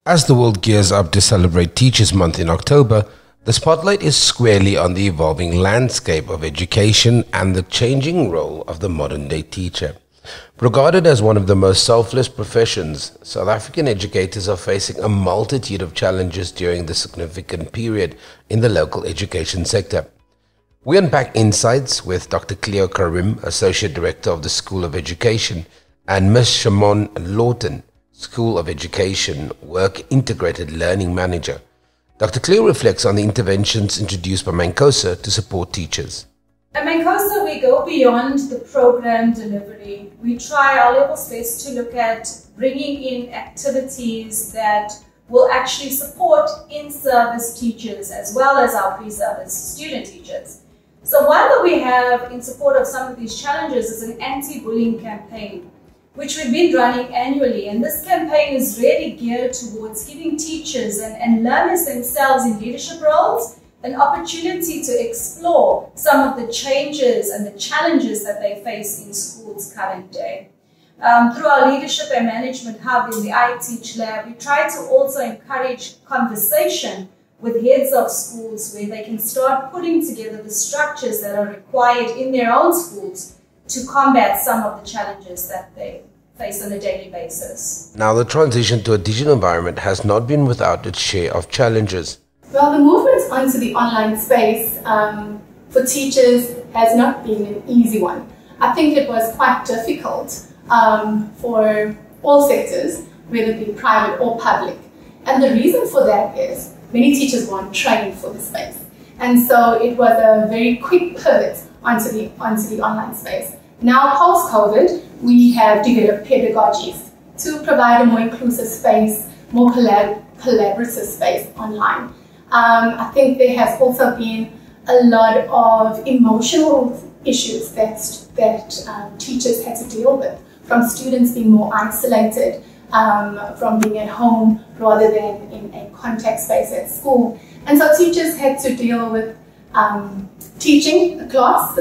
As the world gears up to celebrate Teachers Month in October, the spotlight is squarely on the evolving landscape of education and the changing role of the modern-day teacher. Regarded as one of the most selfless professions, South African educators are facing a multitude of challenges during this significant period in the local education sector. We unpack insights with Dr. Cleo Karrim, Associate Director of the School of Education, and Ms. Shamon Lortan, School of Education Work Integrated Learning Manager. Dr. Cleo reflects on the interventions introduced by MANCOSA to support teachers. At MANCOSA, we go beyond the program delivery. We try our level best to look at bringing in activities that will actually support in-service teachers as well as our pre-service student teachers. So one that we have in support of some of these challenges is an anti-bullying campaign, which we've been running annually. And this campaign is really geared towards giving teachers and learners themselves in leadership roles an opportunity to explore some of the changes and the challenges that they face in schools current day. Through our Leadership and Management Hub in the iTeach Lab, we try to also encourage conversation with heads of schools where they can start putting together the structures that are required in their own schools to combat some of the challenges that they face on a daily basis. Now, the transition to a digital environment has not been without its share of challenges. Well, the movement onto the online space for teachers has not been an easy one. I think it was quite difficult for all sectors, whether it be private or public. And the reason for that is many teachers weren't trained for the space. And so it was a very quick pivot onto the online space. Now, post-COVID, we have developed pedagogies to provide a more inclusive space, more collaborative space online. I think there has also been a lot of emotional issues that teachers had to deal with, from students being more isolated, from being at home rather than in a contact space at school. And so teachers had to deal with teaching a class,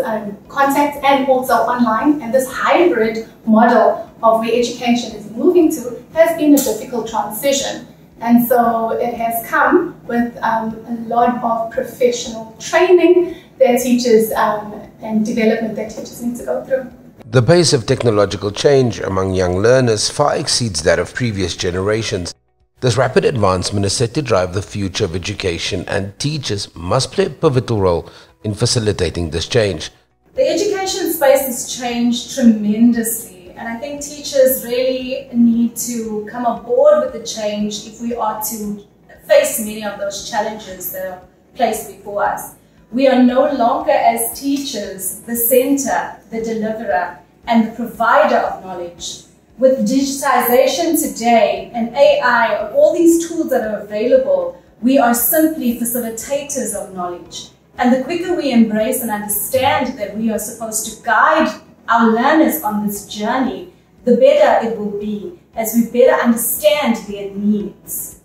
contact, and also online. And this hybrid model of where education is moving to has been a difficult transition. And so it has come with a lot of professional training that teachers and development that teachers need to go through. The pace of technological change among young learners far exceeds that of previous generations. This rapid advancement is set to drive the future of education, and teachers must play a pivotal role in facilitating this change. The education space has changed tremendously. And I think teachers really need to come aboard with the change if we are to face many of those challenges that are placed before us. We are no longer, as teachers, the center, the deliverer, and the provider of knowledge. With digitization today and AI and all these tools that are available, we are simply facilitators of knowledge. And the quicker we embrace and understand that we are supposed to guide our learners on this journey, the better it will be as we better understand their needs.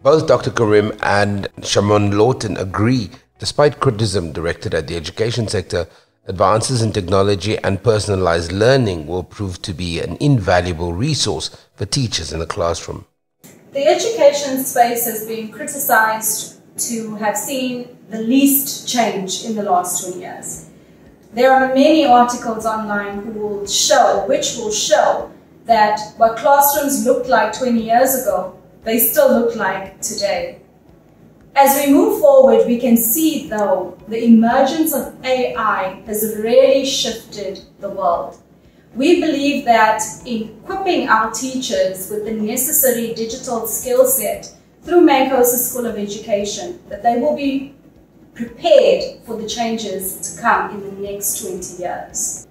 Both Dr. Karrim and Shamon Lortan agree, despite criticism directed at the education sector, advances in technology and personalized learning will prove to be an invaluable resource for teachers in the classroom. The education space has been criticized to have seen the least change in the last 20 years. There are many articles online which will show that what classrooms looked like 20 years ago, they still look like today. As we move forward, we can see, though, the emergence of AI has really shifted the world. We believe that in equipping our teachers with the necessary digital skill set through MANCOSA School of Education, that they will be prepared for the changes to come in the next 20 years.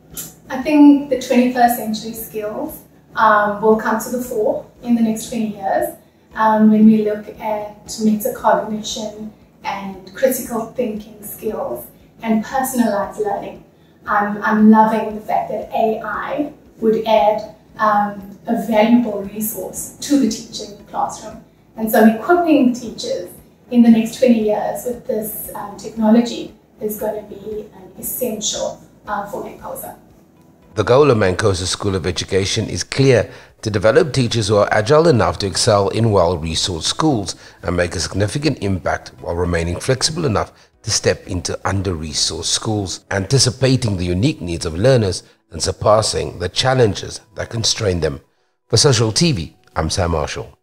I think the 21st century skills will come to the fore in the next 20 years when we look at metacognition and critical thinking skills and personalized learning. I'm loving the fact that AI would add a valuable resource to the teaching classroom. And so equipping teachers in the next 20 years with this technology is going to be an essential for MANCOSA. The goal of MANCOSA School of Education is clear: to develop teachers who are agile enough to excel in well-resourced schools and make a significant impact while remaining flexible enough to step into under-resourced schools, anticipating the unique needs of learners and surpassing the challenges that constrain them. For Social TV, I'm Sam Marshall.